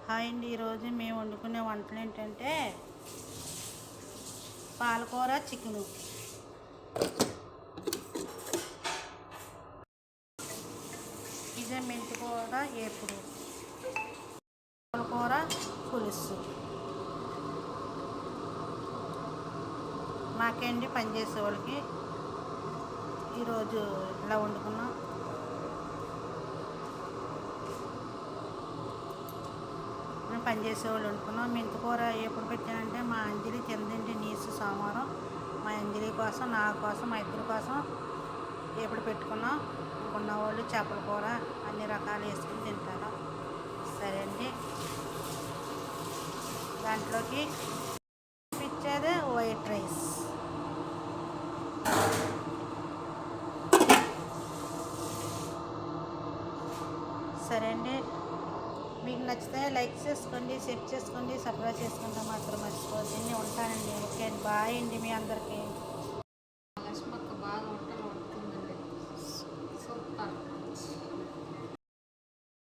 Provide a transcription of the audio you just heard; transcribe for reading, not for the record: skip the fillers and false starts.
Hi అండి. ఈరోజు మేము వండుకునే వంటలు ఏంటంటే పాలకూర చికెను, ఇదే మెంతికూర ఏపుడు, పాలకూర పులుసు. మాకేంటి పనిచేసే వాళ్ళకి ఈరోజు ఇలా వండుకున్నాం. పనిచేసేవాళ్ళు వండుకున్నాం. మెంతికూర ఎప్పుడు పెట్టానంటే మా అంజలి తిందండి నీసు సోమవారం. మా అంజలి కోసం, నా కోసం, మా ఇద్దరి కోసం ఎప్పుడు పెట్టుకున్నాం. ఉన్నవాళ్ళు చేపల కూర అన్ని రకాలు వేసుకుని తింటారు. సరే అండి, దాంట్లోకి ఇచ్చేదే వైట్ రైస్. సరే అండి, మీకు నచ్చితే లైక్ చేసుకోండి, షేర్ చేసుకోండి, సబ్స్క్రైబ్ చేసుకుంటే మాత్రం మర్చిపోద్ది. ఉంటానండి. ఓకే అండి, బాయ్ అండి మీ అందరికీ.